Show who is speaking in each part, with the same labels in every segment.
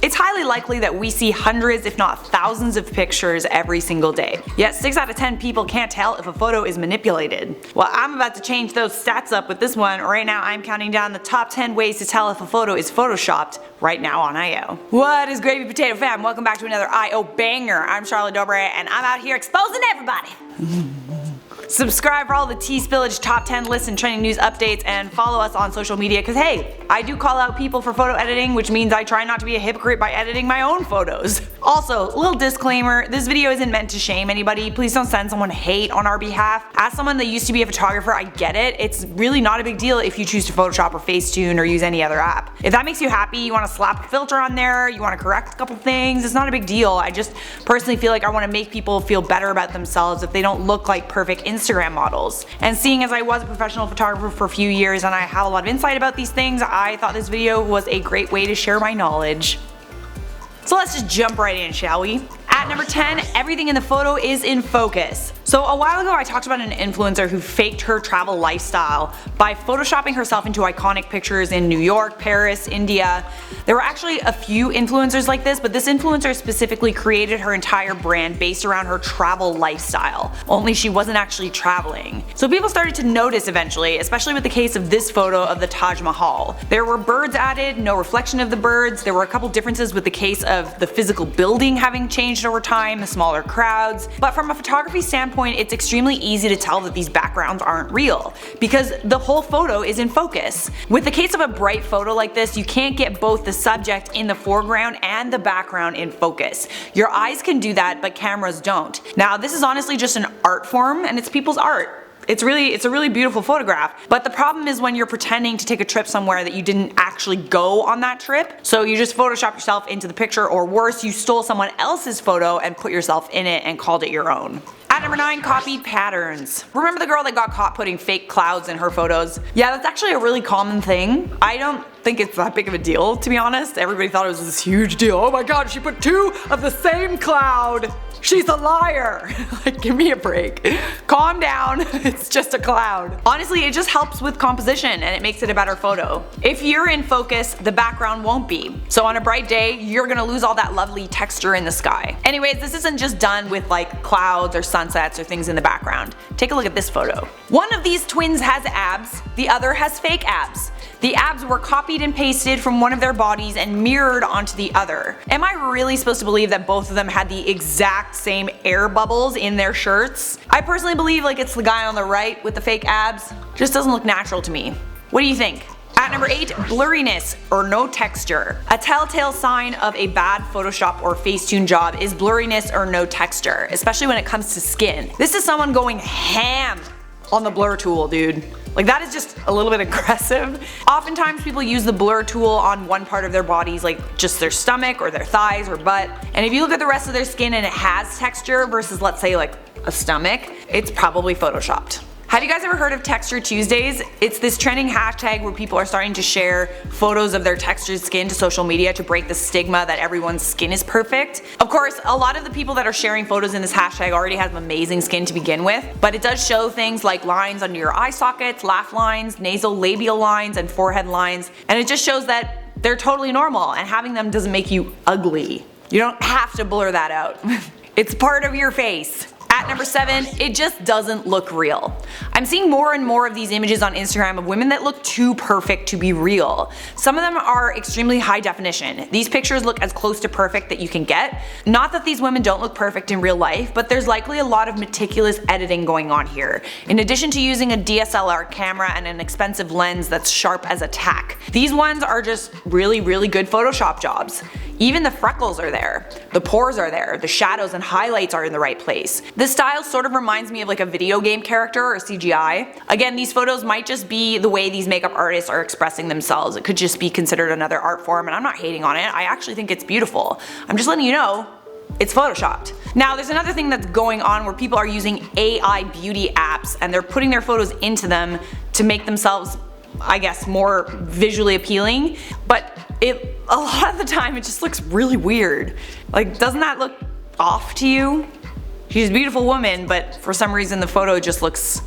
Speaker 1: It's highly likely that we see hundreds if not thousands of pictures every single day. Yet 6 out of 10 people can't tell if a photo is manipulated. Well, I'm about to change those stats up with this one. Right now I'm counting down the top 10 ways to tell if a photo is photoshopped right now on IO. What is gravy potato fam? Welcome back to another IO banger. I'm Charlotte Dobre and I'm out here exposing everybody. Subscribe for all the T-Spillage top 10 lists and trending news updates, and follow us on social media because hey, I do call out people for photo editing, which means I try not to be a hypocrite by editing my own photos. Also, little disclaimer, this video isn't meant to shame anybody. Please don't send someone hate on our behalf. As someone that used to be a photographer, I get it. It's really not a big deal if you choose to Photoshop or Facetune or use any other app. If that makes you happy, you want to slap a filter on there, you want to correct a couple things, it's not a big deal. I just personally feel like I want to make people feel better about themselves if they don't look like perfect Instagram models. And seeing as I was a professional photographer for a few years and I have a lot of insight about these things, I thought this video was a great way to share my knowledge. So let's just jump right in, shall we? At number 10, everything in the photo is in focus. So a while ago I talked about an influencer who faked her travel lifestyle by photoshopping herself into iconic pictures in New York, Paris, India. There were actually a few influencers like this, but this influencer specifically created her entire brand based around her travel lifestyle, only she wasn't actually traveling. So people started to notice eventually, especially with the case of this photo of the Taj Mahal. There were birds added, no reflection of the birds, there were a couple differences with the case of the physical building having changed over time, the smaller crowds, but from a photography standpoint it's extremely easy to tell that these backgrounds aren't real, because the whole photo is in focus. With the case of a bright photo like this, you can't get both the subject in the foreground and the background in focus. Your eyes can do that, but cameras don't. Now this is honestly just an art form and it's people's art. It's a really beautiful photograph, but the problem is when you're pretending to take a trip somewhere that you didn't actually go on that trip, so you just Photoshop yourself into the picture, or worse, you stole someone else's photo and put yourself in it and called it your own. At number 9, copied patterns. Remember the girl that got caught putting fake clouds in her photos? Yeah, that's actually a really common thing. I don't think it's that big of a deal, to be honest. Everybody thought it was this huge deal. Oh my god, she put 2 of the same cloud! She's a liar! Like, give me a break. Calm down, it's just a cloud. Honestly, it just helps with composition and it makes it a better photo. If you're in focus, the background won't be. So on a bright day, you're gonna lose all that lovely texture in the sky. Anyways, this isn't just done with like clouds or sunsets or things in the background. Take a look at this photo. One of these twins has abs, the other has fake abs. The abs were copied and pasted from one of their bodies and mirrored onto the other. Am I really supposed to believe that both of them had the exact same air bubbles in their shirts? I personally believe like it's the guy on the right with the fake abs. Just doesn't look natural to me. What do you think? At number 8, blurriness or no texture. A telltale sign of a bad Photoshop or Facetune job is blurriness or no texture, especially when it comes to skin. This is someone going ham on the blur tool, dude. Like, that is just a little bit aggressive. Oftentimes people use the blur tool on one part of their bodies, like just their stomach or their thighs or butt, and if you look at the rest of their skin and it has texture versus let's say like a stomach, it's probably photoshopped. Have you guys ever heard of Texture Tuesdays? It's this trending hashtag where people are starting to share photos of their textured skin to social media to break the stigma that everyone's skin is perfect. Of course, a lot of the people that are sharing photos in this hashtag already have amazing skin to begin with, but it does show things like lines under your eye sockets, laugh lines, nasal labial lines, and forehead lines, and it just shows that they're totally normal and having them doesn't make you ugly. You don't have to blur that out. It's part of your face. At number 7, it just doesn't look real. I'm seeing more and more of these images on Instagram of women that look too perfect to be real. Some of them are extremely high definition. These pictures look as close to perfect that you can get. Not that these women don't look perfect in real life, but there's likely a lot of meticulous editing going on here. In addition to using a DSLR camera and an expensive lens that's sharp as a tack. These ones are just really good Photoshop jobs. Even the freckles are there, the pores are there, the shadows and highlights are in the right place. This style sort of reminds me of like a video game character or CGI. Again, these photos might just be the way these makeup artists are expressing themselves. It could just be considered another art form, and I'm not hating on it. I actually think it's beautiful. I'm just letting you know it's photoshopped. Now there's another thing that's going on where people are using AI beauty apps and they're putting their photos into them to make themselves, I guess, more visually appealing, but a lot of the time it just looks really weird. Like, doesn't that look off to you? She's a beautiful woman, but for some reason the photo just looks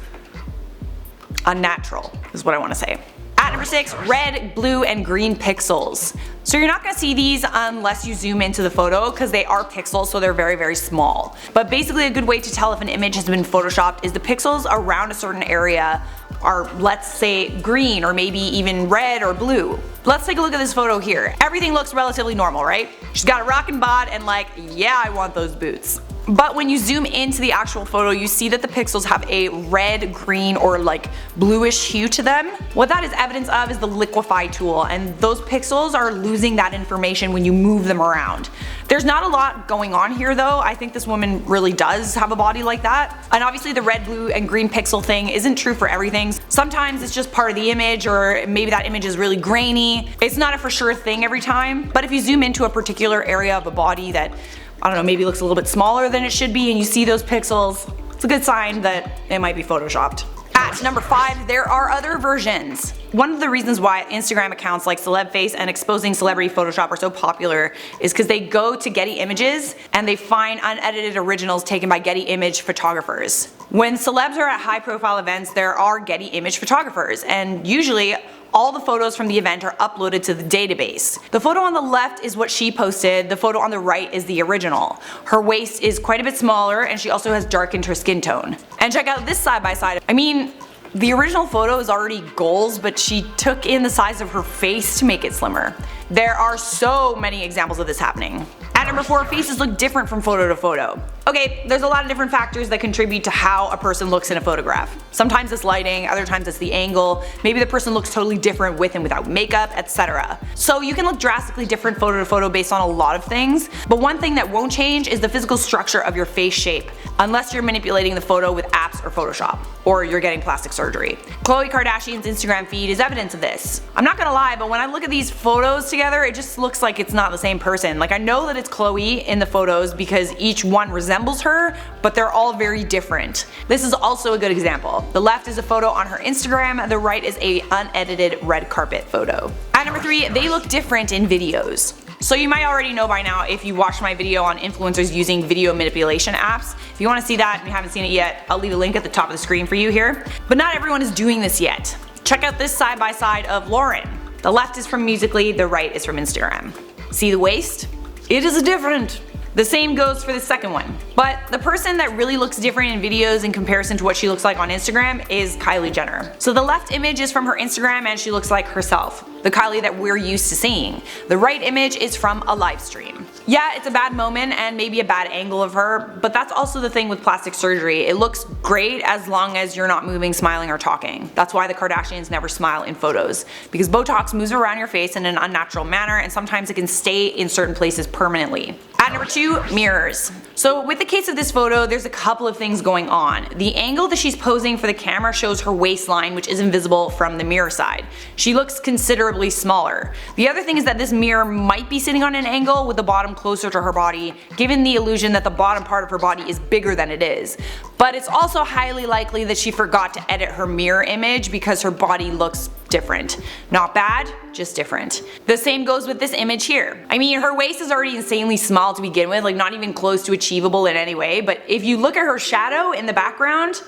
Speaker 1: unnatural, is what I want to say. At number 6, red, blue, and green pixels. So you're not going to see these unless you zoom into the photo because they are pixels, so they're very, very small. But basically a good way to tell if an image has been photoshopped is the pixels around a certain area are, let's say, green or maybe even red or blue. Let's take a look at this photo here. Everything looks relatively normal, right? She's got a rockin' bod and like, yeah, I want those boots. But when you zoom into the actual photo, you see that the pixels have a red, green, or like bluish hue to them. What that is evidence of is the liquify tool, and those pixels are losing that information when you move them around. There's not a lot going on here though. I think this woman really does have a body like that. And obviously the red, blue, and green pixel thing isn't true for everything. Sometimes it's just part of the image, or maybe that image is really grainy. It's not a for sure thing every time. But if you zoom into a particular area of a body that, I don't know, maybe looks a little bit smaller than it should be and you see those pixels, it's a good sign that it might be photoshopped. At number 5, there are other versions. One of the reasons why Instagram accounts like CelebFace and Exposing Celebrity Photoshop are so popular is because they go to Getty Images and they find unedited originals taken by Getty Image photographers. When celebs are at high profile events, there are Getty Image photographers, and usually all the photos from the event are uploaded to the database. The photo on the left is what she posted, the photo on the right is the original. Her waist is quite a bit smaller and she also has darkened her skin tone. And check out this side by side. I mean, the original photo is already goals, but she took in the size of her face to make it slimmer. There are so many examples of this happening. At number 4, faces look different from photo to photo. Okay, there's a lot of different factors that contribute to how a person looks in a photograph. Sometimes it's lighting, other times it's the angle, maybe the person looks totally different with and without makeup, etc. So you can look drastically different photo to photo based on a lot of things, but one thing that won't change is the physical structure of your face shape, unless you're manipulating the photo with apps or Photoshop, or you're getting plastic surgery. Khloe Kardashian's Instagram feed is evidence of this. I'm not gonna lie, but when I look at these photos together, it just looks like it's not the same person. Like, I know that it's Khloe in the photos because each one resembles her, but they're all very different. This is also a good example. The left is a photo on her Instagram, the right is a unedited red carpet photo. At number 3, they look different in videos. So you might already know by now if you watched my video on influencers using video manipulation apps. If you want to see that and you haven't seen it yet, I'll leave a link at the top of the screen for you here. But not everyone is doing this yet. Check out this side by side of Lauren. The left is from Musical.ly, the right is from Instagram. See the waist? It is different. The same goes for the second one. But the person that really looks different in videos in comparison to what she looks like on Instagram is Kylie Jenner. So the left image is from her Instagram and she looks like herself, the Kylie that we're used to seeing. The right image is from a live stream. Yeah, it's a bad moment and maybe a bad angle of her, but that's also the thing with plastic surgery. It looks great as long as you're not moving, smiling, or talking. That's why the Kardashians never smile in photos, because Botox moves around your face in an unnatural manner and sometimes it can stay in certain places permanently. At number 2, mirrors. So with the case of this photo, there's a couple of things going on. The angle that she's posing for the camera shows her waistline, which is invisible from the mirror side. She looks considerably smaller. The other thing is that this mirror might be sitting on an angle with the bottom closer to her body, giving the illusion that the bottom part of her body is bigger than it is. But it's also highly likely that she forgot to edit her mirror image because her body looks different. Not bad, just different. The same goes with this image here. I mean, her waist is already insanely small to begin with, like not even close to achievable in any way, but if you look at her shadow in the background,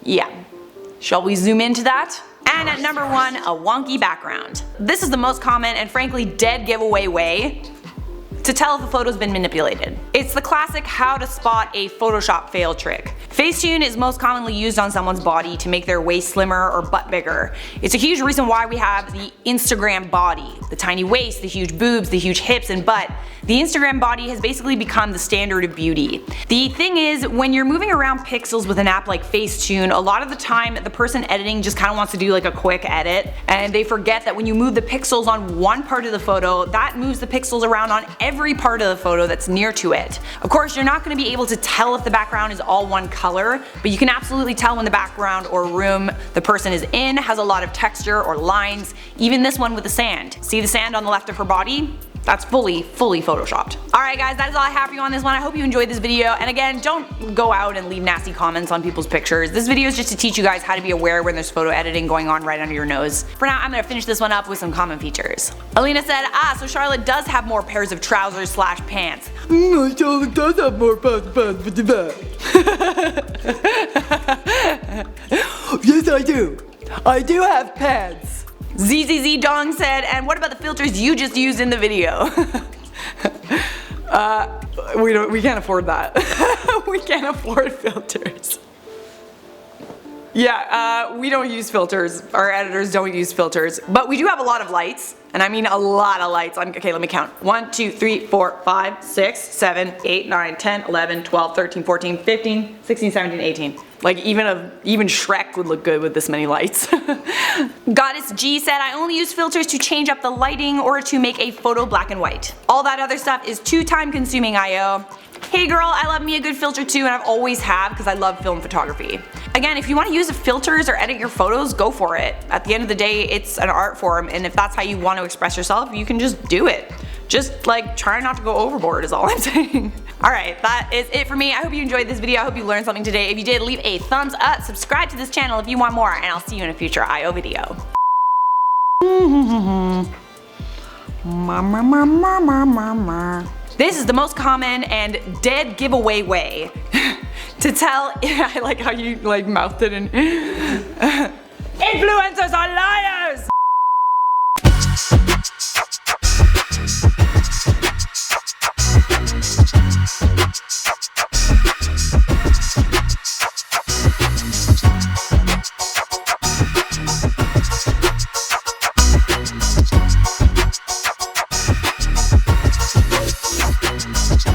Speaker 1: yeah. Shall we zoom into that? And at number 1, a wonky background. This is the most common and frankly dead giveaway way to tell if a photo's been manipulated. It's the classic how to spot a Photoshop fail trick. Facetune is most commonly used on someone's body to make their waist slimmer or butt bigger. It's a huge reason why we have the Instagram body. The tiny waist, the huge boobs, the huge hips and butt. The Instagram body has basically become the standard of beauty. The thing is, when you're moving around pixels with an app like Facetune, a lot of the time the person editing just kind of wants to do like a quick edit, and they forget that when you move the pixels on one part of the photo, that moves the pixels around on every part of the photo that's near to it. Of course, you're not going to be able to tell if the background is all one color, but you can absolutely tell when the background or room the person is in has a lot of texture or lines. Even this one with the sand. See the sand on the left of her body? That's fully photoshopped. Alright guys, that is all I have for you on this one. I hope you enjoyed this video, and again, don't go out and leave nasty comments on people's pictures. This video is just to teach you guys how to be aware when there's photo editing going on right under your nose. For now, I'm gonna finish this one up with some common features. Alina said, so Charlotte does have more pairs of trousers slash pants. Charlotte does have more pants. Yes, I do. I do have pants. ZZZ Dong said, and what about the filters you just used in the video? We can't afford that. We can't afford filters. Yeah, we don't use filters. Our editors don't use filters, but we do have a lot of lights, and I mean a lot of lights. Okay, let me count. 1, 2, 3, 4, 5, 6, 7, 8, 9, 10, 11, 12, 13, 14, 15, 16, 17, 18. Like even Shrek would look good with this many lights. Goddess G said, I only use filters to change up the lighting or to make a photo black and white. All that other stuff is too time consuming, IO. Hey girl, I love me a good filter too, and I've always have because I love film photography. Again, if you want to use filters or edit your photos, go for it. At the end of the day, it's an art form, and if that's how you want to express yourself, you can just do it. Just like try not to go overboard is all I'm saying. Alright, that is it for me. I hope you enjoyed this video. I hope you learned something today. If you did, leave a thumbs up, subscribe to this channel if you want more, and I'll see you in a future IO video. This is the most common and dead giveaway way to tell. I like how you like mouthed it and influencers are liars!